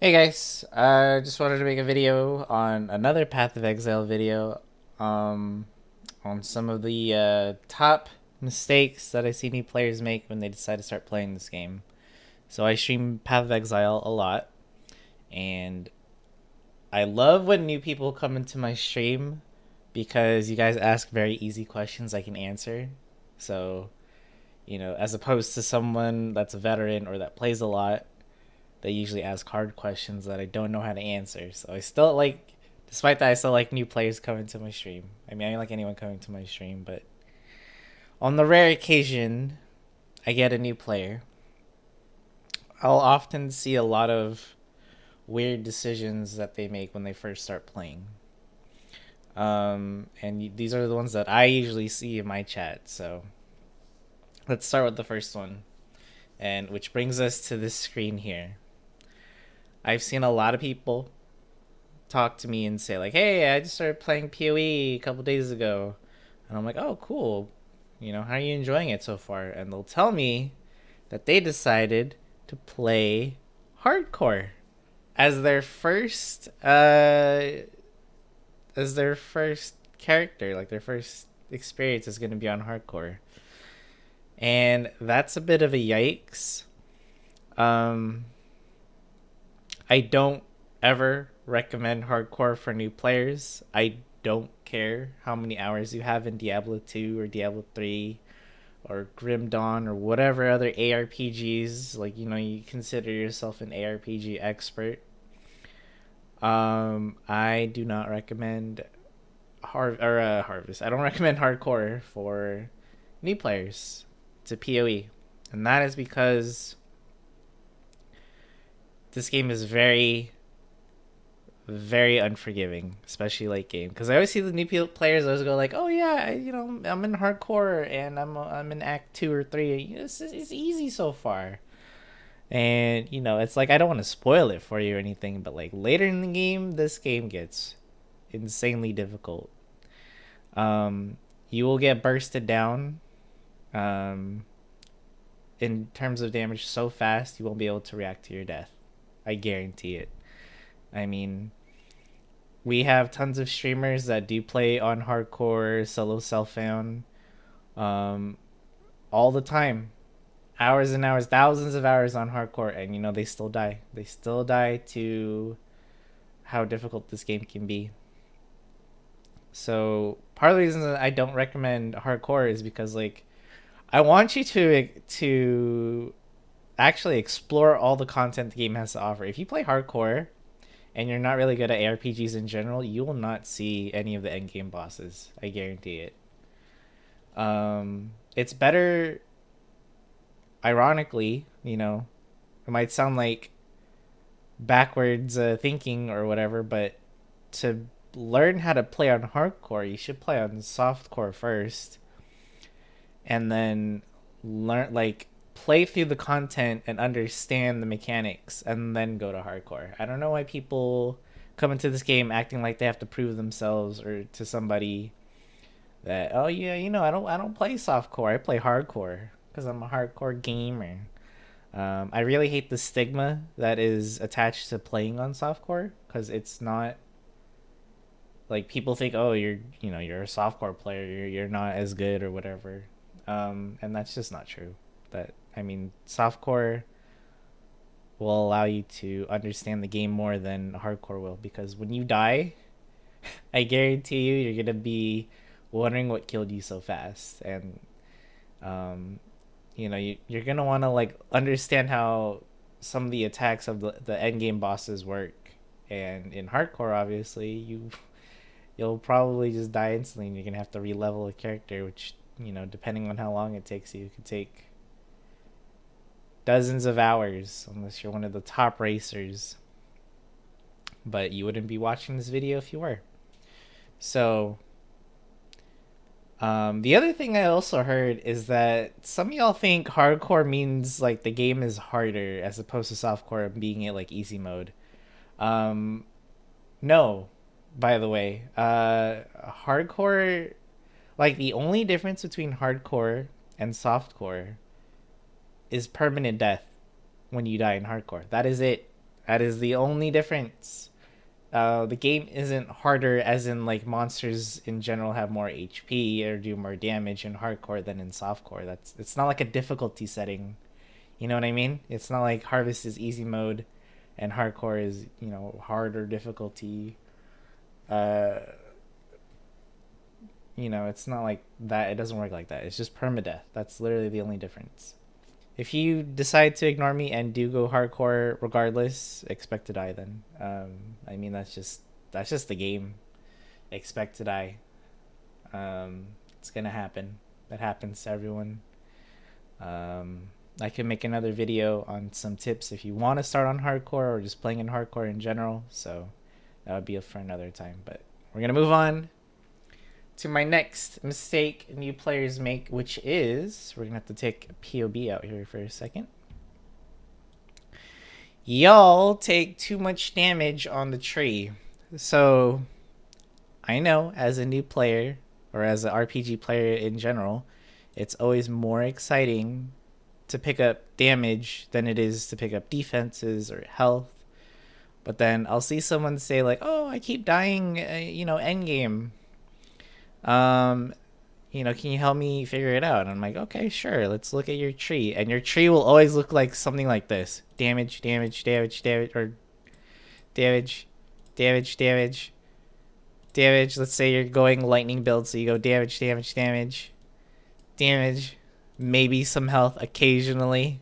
Hey guys, just wanted to make a video on another Path of Exile video, um, on some of the top mistakes that I see new players make when they decide to start playing this game. So I stream Path of Exile a lot, and I love when new people come into my stream because you guys ask very easy questions I can answer. So, as opposed to someone that's a veteran or that plays a lot, they usually ask hard questions that I don't know how to answer. So I still like, despite that, I still like new players coming to my stream. I mean, I don't like anyone coming to my stream, but on the rare occasion I get a new player, I'll often see a lot of weird decisions that they make when they first start playing. And these are the ones that I usually see in my chat. So let's start with the first one, and which brings us to this screen here. I've seen a lot of people talk to me and say like, "Hey, I just started playing PoE a couple days ago," and I'm like, "Oh, cool. How are you enjoying it so far?" And they'll tell me that they decided to play hardcore as their first character, like their first experience is going to be on hardcore, and that's a bit of a yikes. Um, I don't ever recommend hardcore for new players. I don't care how many hours you have in Diablo 2 or Diablo 3 or Grim Dawn or whatever other ARPGs, like, you consider yourself an ARPG expert. I do not recommend Harvest. I don't recommend hardcore for new players to PoE. And that is because this game is very, very unforgiving, especially late game. Because I always see the new players always go like, "Oh yeah, I'm in hardcore and I'm in Act 2 or 3. It's easy so far." And it's like I don't want to spoil it for you or anything, but like later in the game, this game gets insanely difficult. Um, you will get bursted down. Um, in terms of damage so fast, you won't be able to react to your death. I guarantee it. I mean, we have tons of streamers that do play on hardcore solo self found um all the time, hours and hours, thousands of hours on hardcore, and they still die. They still die to how difficult this game can be. So part of the reason that I don't recommend hardcore is because like I want you to actually explore all the content the game has to offer. If you play hardcore and you're not really good at ARPGs in general, you will not see any of the end game bosses. I guarantee it. It's better. Ironically, it might sound like backwards thinking or whatever, but to learn how to play on hardcore, you should play on softcore first, and then learn like play through the content and understand the mechanics, and then go to hardcore. I don't know why people come into this game acting like they have to prove themselves or to somebody that, oh yeah, I don't play softcore, I play hardcore because I'm a hardcore gamer. I really hate the stigma that is attached to playing on softcore because it's not like people think, oh, you're a softcore player, you're not as good or whatever, and that's just not true. That I mean, softcore will allow you to understand the game more than hardcore will, because when you die, I guarantee you're gonna be wondering what killed you so fast, and um, you're gonna want to like understand how some of the attacks of the end game bosses work. And in hardcore, obviously, you'll probably just die instantly, and you're gonna have to re-level a character, which depending on how long it takes you, could take dozens of hours unless you're one of the top racers. But you wouldn't be watching this video if you were. So the other thing I also heard is that some of y'all think hardcore means like the game is harder as opposed to softcore being it like easy mode. Um, no, by the way, hardcore, like the only difference between hardcore and softcore is permanent death when you die in hardcore. That is it. That is the only difference. The game isn't harder, as in like monsters in general have more HP or do more damage in hardcore than in softcore. It's not like a difficulty setting. You know what I mean? It's not like Harvest is easy mode and hardcore is, harder difficulty. Uh, it's not like that. It doesn't work like that. It's just permadeath. That's literally the only difference. If you decide to ignore me and do go hardcore regardless, expect to die then. I mean, that's just the game. Expect to die. It's gonna happen. That happens to everyone. I can make another video on some tips if you want to start on hardcore or just playing in hardcore in general. So that would be for another time. But we're gonna move on to my next mistake new players make, which is we're gonna have to take POB out here for a second. Y'all take too much damage on the tree. So I know as a new player or as an RPG player in general, it's always more exciting to pick up damage than it is to pick up defenses or health. But then I'll see someone say like, "Oh, I keep dying, end game. Can you help me figure it out?" And I'm like, "Okay, sure. Let's look at your tree." And your tree will always look like something like this: damage, damage, damage, damage, or damage, damage, damage, damage. Let's say you're going lightning build, so you go damage, damage, damage, damage, maybe some health occasionally.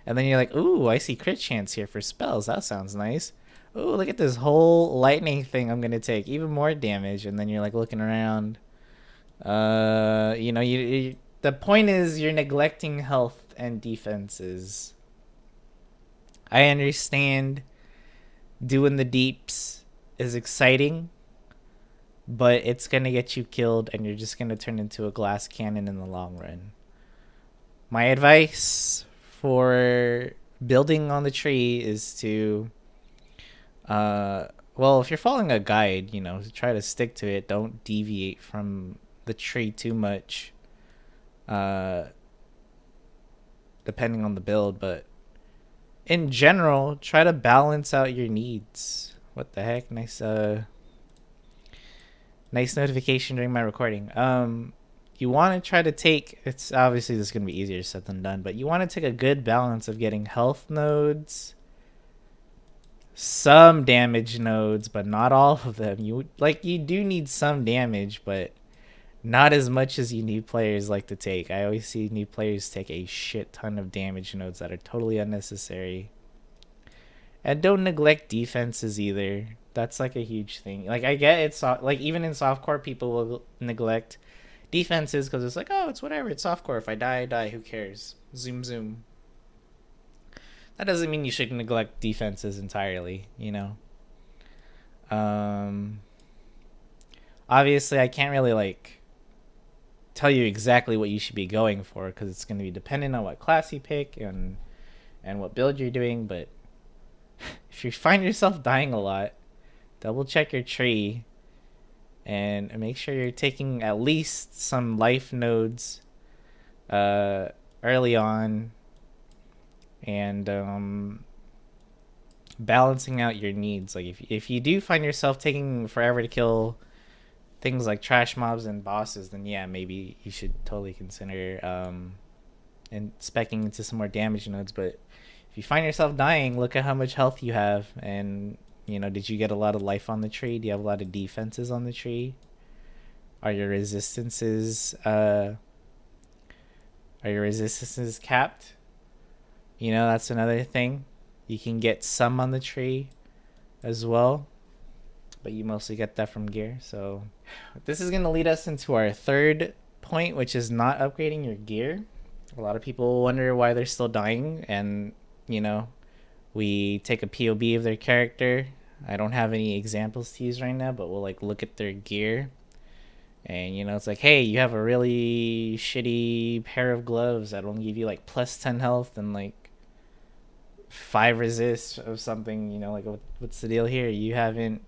And then you're like, "Ooh, I see crit chance here for spells. That sounds nice. Ooh, look at this whole lightning thing I'm gonna take. Even more damage." And then you're like looking around. The point is you're neglecting health and defenses. I understand doing the deeps is exciting, but it's gonna get you killed and you're just gonna turn into a glass cannon in the long run. My advice for building on the tree is to if you're following a guide, try to stick to it. Don't deviate from the tree too much, depending on the build. But in general, try to balance out your needs. What the heck? Nice notification during my recording. You want to try to take, it's obviously this is going to be easier said than done, but you want to take a good balance of getting health nodes, some damage nodes, but not all of them. You do need some damage, but not as much as you new players like to take. I always see new players take a shit ton of damage nodes that are totally unnecessary. And don't neglect defenses either. That's like a huge thing. Like, I get it's like even in softcore people will neglect defenses because it's like, oh, it's whatever, it's softcore. If I die, I die. Who cares? Zoom zoom. That doesn't mean you should neglect defenses entirely, Obviously, I can't really tell you exactly what you should be going for because it's going to be dependent on what class you pick and what build you're doing. But if you find yourself dying a lot, double check your tree and make sure you're taking at least some life nodes early on and balancing out your needs. Like if you do find yourself taking forever to kill things like trash mobs and bosses, then yeah, maybe you should totally consider and speccing into some more damage nodes. But if you find yourself dying, look at how much health you have, and did you get a lot of life on the tree? Do you have a lot of defenses on the tree? Are your resistances capped? That's another thing. You can get some on the tree as well, but you mostly get that from gear. So this is going to lead us into our third point, which is not upgrading your gear. A lot of people wonder why they're still dying, and we take a POB of their character. I don't have any examples to use right now, but we'll look at their gear, and it's like, hey, you have a really shitty pair of gloves that only give you plus 10 health and 5 resist of something. What's the deal here? You haven't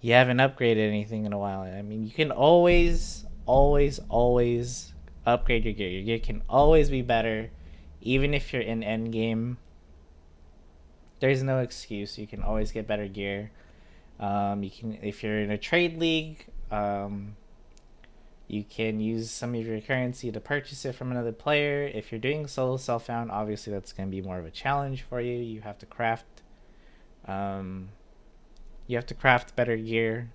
upgraded anything in a while. I mean, you can always upgrade your gear. Your gear can always be better, even if you're in endgame. There's no excuse. You can always get better gear. You can, if you're in a trade league, you can use some of your currency to purchase it from another player. If you're doing solo self-found, obviously that's going to be more of a challenge for you. You have to craft, um, better gear.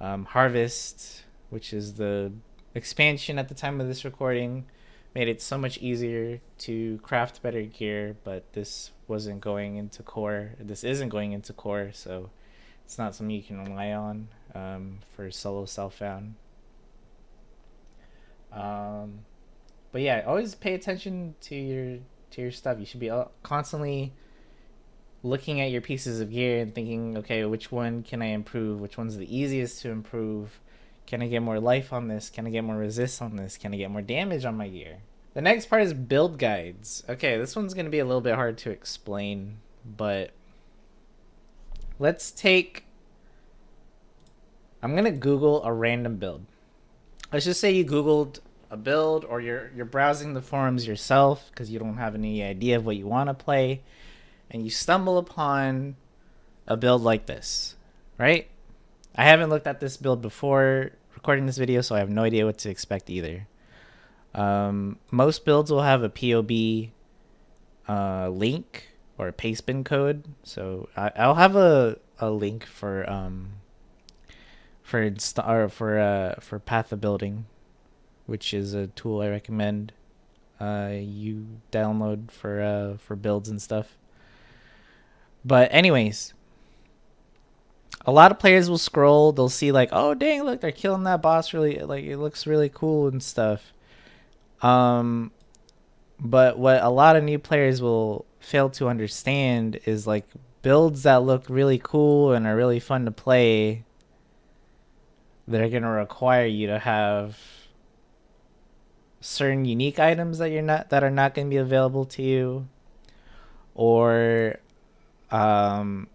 Harvest, which is the expansion at the time of this recording, made it so much easier to craft better gear. But this wasn't going into core. This isn't going into core, so it's not something you can rely on for solo self-found. But yeah, always pay attention to your stuff. You should be constantly looking at your pieces of gear and thinking, okay, which one can I improve? Which one's the easiest to improve? Can I get more life on this? Can I get more resist on this? Can I get more damage on my gear? The next part is build guides. Okay, this one's going to be a little bit hard to explain, but let's take... I'm going to Google a random build. Let's just say you Googled a build, or you're browsing the forums yourself because you don't have any idea of what you want to play, and you stumble upon a build like this, right? I haven't looked at this build before recording this video, so I have no idea what to expect either. Most builds will have a POB link or a pastebin code, so I'll have a link for Path of Building, which is a tool I recommend you download for builds and stuff. But anyways, a lot of players will scroll. They'll see like, oh dang, look, they're killing that boss. Really, like it looks really cool and stuff. But what a lot of new players will fail to understand is like builds that look really cool and are really fun to play, they're gonna require you to have certain unique items that are not going to be available to you, or you're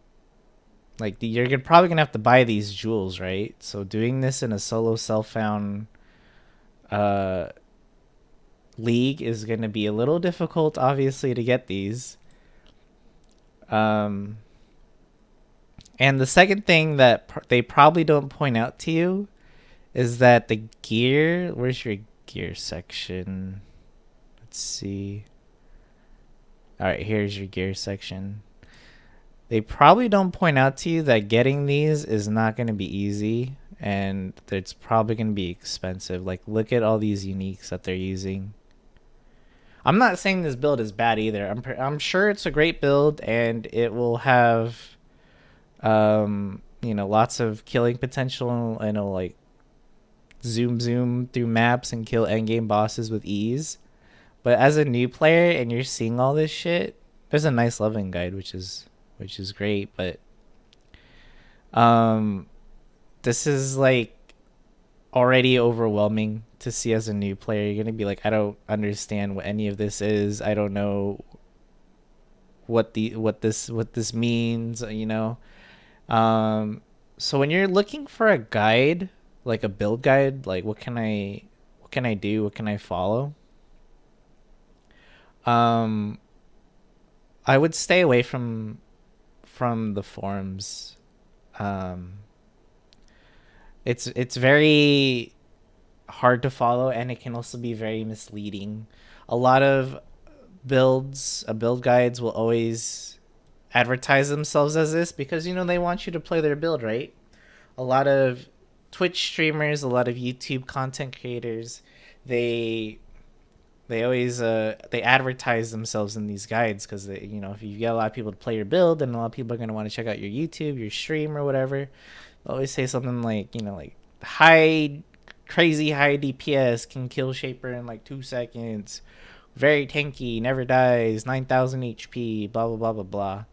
probably gonna have to buy these jewels, right? So doing this in a solo self-found league is going to be a little difficult, obviously, to get these. And the second thing that they probably don't point out to you is that the gear... Where's your gear section? Let's see. All right, here's your gear section. They probably don't point out to you that getting these is not going to be easy, and it's probably going to be expensive. Like, look at all these uniques that they're using. I'm not saying this build is bad either. I'm sure it's a great build, and it will have lots of killing potential, and it'll like zoom through maps and kill endgame bosses with ease. But as a new player and you're seeing all this shit, there's a nice leveling guide, which is great, but this is like already overwhelming to see as a new player. You're gonna be like, I don't understand what any of this is. I don't know what this means, you know. So when you're looking for a guide, like a build guide, like what can I do? What can I follow? I would stay away from the forums. It's very hard to follow, and it can also be very misleading. A lot of build guides will always advertise themselves as this because they want you to play their build, right? A lot of Twitch streamers, a lot of YouTube content creators, they always they advertise themselves in these guides because if you get a lot of people to play your build, then a lot of people are going to want to check out your YouTube, your stream, or whatever. They'll always say something like crazy high DPS, can kill Shaper in like 2 seconds, very tanky, never dies, 9,000 HP, blah blah blah blah blah.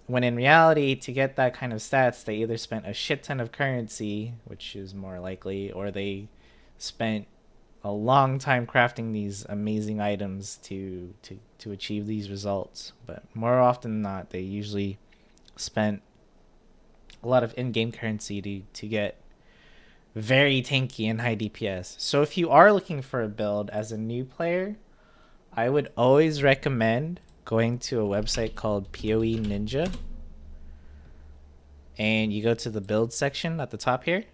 When in reality, to get that kind of stats, they either spent a shit ton of currency, which is more likely, or they spent a long time crafting these amazing items to achieve these results. But more often than not, they usually spent a lot of in-game currency to get very tanky and high DPS. So if you are looking for a build as a new player, I would always recommend going to a website called PoE Ninja, and you go to the build section at the top here.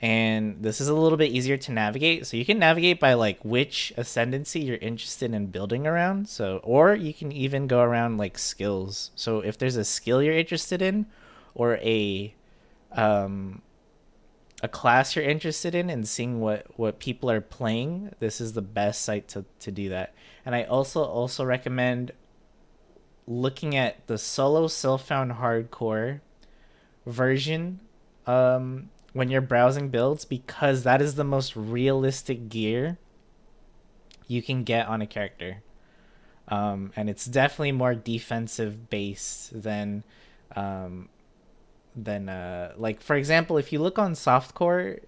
And this is a little bit easier to navigate. So you can navigate by like which ascendancy you're interested in building around. So, or you can even go around like skills. So if there's a skill you're interested in, or a class you're interested in, and seeing what people are playing, this is the best site to do that. And I also recommend looking at the solo self-found hardcore version when you're browsing builds, because that is the most realistic gear you can get on a character. And it's definitely more defensive based than like, for example, if you look on Softcore,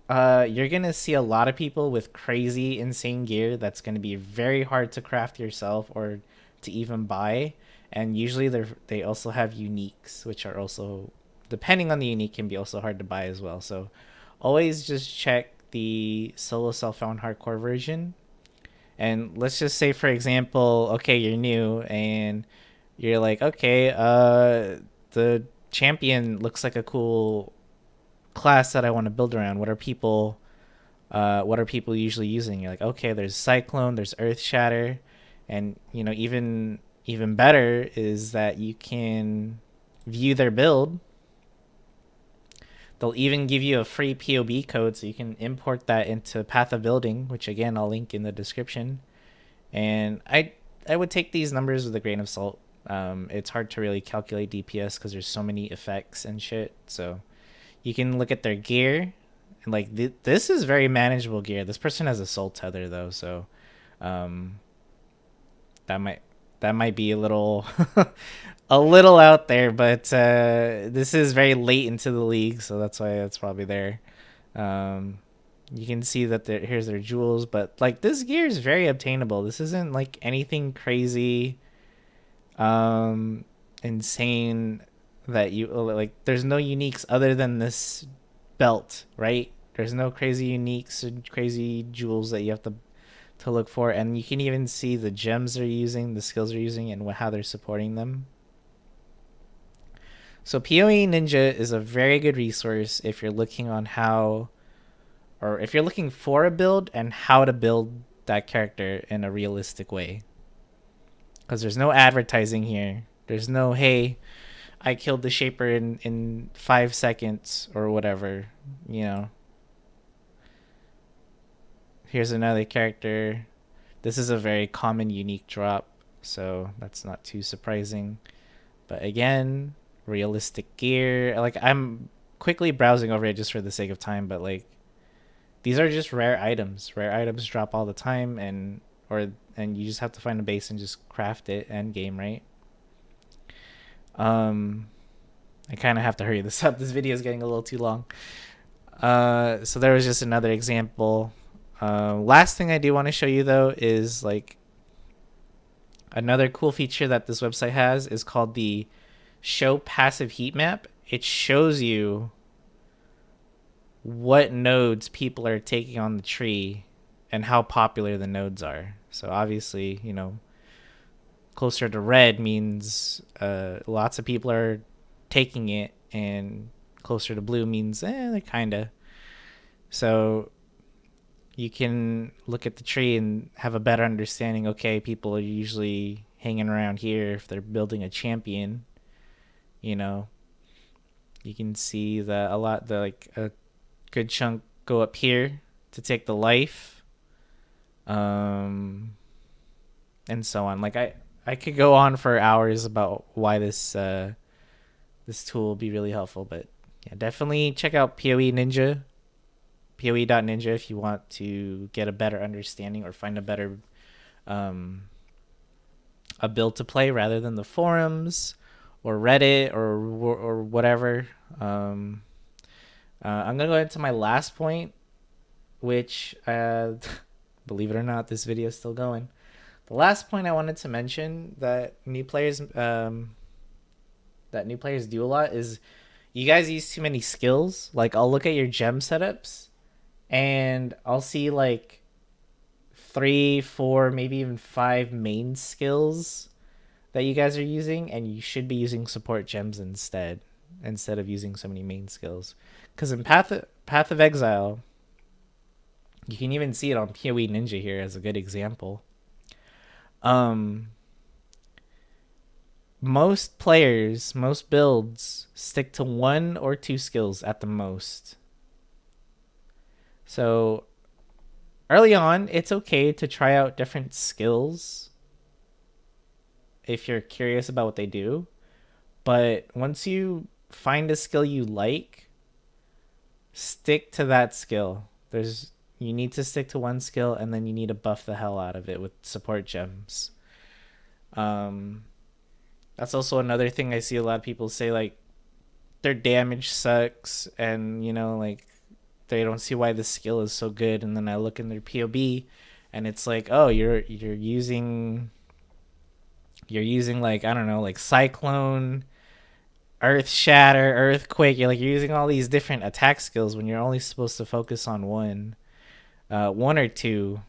you're gonna see a lot of people with crazy insane gear that's gonna be very hard to craft yourself or to even buy. And usually they also have uniques, which are also, depending on the unique, can be also hard to buy as well. So always just check the solo self-found hardcore version. And let's just say, for example, okay, you're new and you're like, okay, the champion looks like a cool class that I want to build around. What are people usually using? You're like, okay, there's Cyclone, there's Earth Shatter, and even better is that you can view their build. They'll even give you a free POB code, so you can import that into Path of Building, which again I'll link in the description. And I would take these numbers with a grain of salt. It's hard to really calculate DPS because there's so many effects and shit. So you can look at their gear, and like this is very manageable gear. This person has a soul tether though, so um, that might be a little a little out there, but this is very late into the league, so that's why it's probably there. Um, you can see that here's their jewels, but like this gear is very obtainable. This isn't like anything crazy, insane that you like. There's no uniques other than this belt, right? There's no crazy uniques and crazy jewels that you have to look for, and you can even see the gems they're using, the skills they're using, and how they're supporting them. So PoE Ninja is a very good resource if you're looking on how, or if you're looking for a build and how to build that character in a realistic way. Because there's no advertising here. There's no, hey, I killed the Shaper in 5 seconds or whatever. You know, here's another character. This is a very common unique drop, so that's not too surprising. But again, realistic gear. Like, I'm quickly browsing over it just for the sake of time, but like, these are just rare items. Rare items drop all the time, and you just have to find a base and just craft it end game, right? I kind of have to hurry this up. This video is getting a little too long. So there was just another example. Last thing I do want to show you though is like another cool feature that this website has is called the show passive heat map. It shows you what nodes people are taking on the tree and how popular the nodes are. So obviously, closer to red means lots of people are taking it, and closer to blue means they're kind of. So you can look at the tree and have a better understanding. Okay, people are usually hanging around here if they're building a champion. You can see that a good chunk go up here to take the life, and so on. Like I could go on for hours about why this tool will be really helpful, but yeah, definitely check out PoE Ninja, PoE.ninja, if you want to get a better understanding or find a better a build to play rather than the forums or Reddit or whatever. I'm gonna go into my last point, which believe it or not, this video is still going. The last point I wanted to mention that new players do a lot is you guys use too many skills. Like, I'll look at your gem setups and I'll see like 3, 4, maybe even 5 main skills that you guys are using, and you should be using support gems instead of using so many main skills. Because in Path of Exile, you can even see it on PoE Ninja here as a good example. Um, most players, most builds stick to 1 or 2 skills at the most. So early on, it's okay to try out different skills if you're curious about what they do. But once you find a skill you like, stick to that skill. You need to stick to one skill, and then you need to buff the hell out of it with support gems. Um, that's also another thing I see a lot of people say, like their damage sucks, and like they don't see why the skill is so good. And then I look in their POB, and it's like, oh, you're using like, I don't know, like cyclone, earth shatter, earthquake. You're using all these different attack skills when you're only supposed to focus on one or two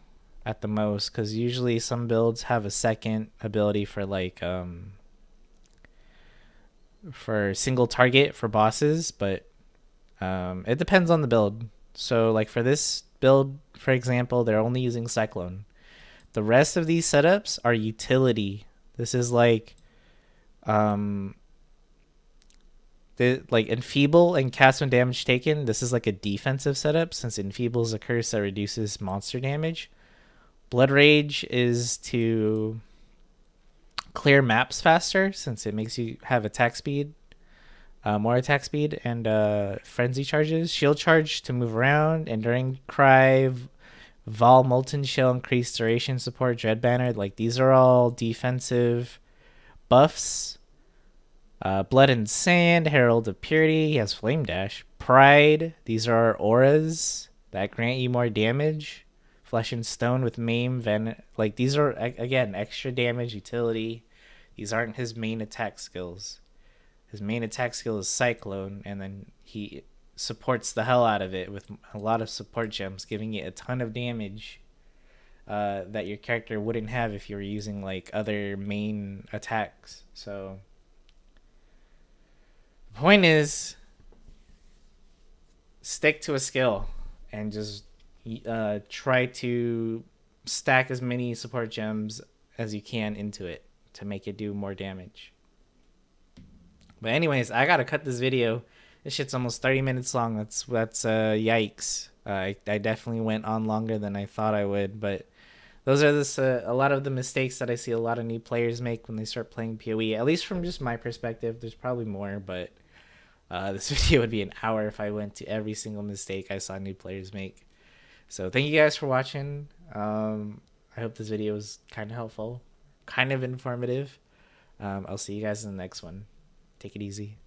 at the most, because usually some builds have a second ability for like for single target for bosses, but it depends on the build. So like for this build, for example, they're only using cyclone. The rest of these setups are utility. This is like like enfeeble and cast when damage taken. This is like a defensive setup, since enfeeble is a curse that reduces monster damage. Blood rage is to clear maps faster, since it makes you have attack speed, more attack speed, and frenzy charges. Shield charge to move around. Enduring cry, Vol molten shell, increased duration support. Dread banner, like these are all defensive buffs. Blood and Sand, Herald of Purity. He has Flame Dash. Pride. These are auras that grant you more damage. Flesh and Stone with Maim. Like these are again extra damage utility. These aren't his main attack skills. His main attack skill is Cyclone, and then he supports the hell out of it with a lot of support gems, giving it a ton of damage that your character wouldn't have if you were using like other main attacks. So point is, stick to a skill and just try to stack as many support gems as you can into it to make it do more damage. But anyways, I gotta cut this video. This shit's almost 30 minutes long. That's yikes. I definitely went on longer than I thought I would, but those are a lot of the mistakes that I see a lot of new players make when they start playing PoE. At least from just my perspective. There's probably more, but this video would be an hour if I went to every single mistake I saw new players make. So thank you guys for watching. I hope this video was kind of helpful, kind of informative. I'll see you guys in the next one. Take it easy.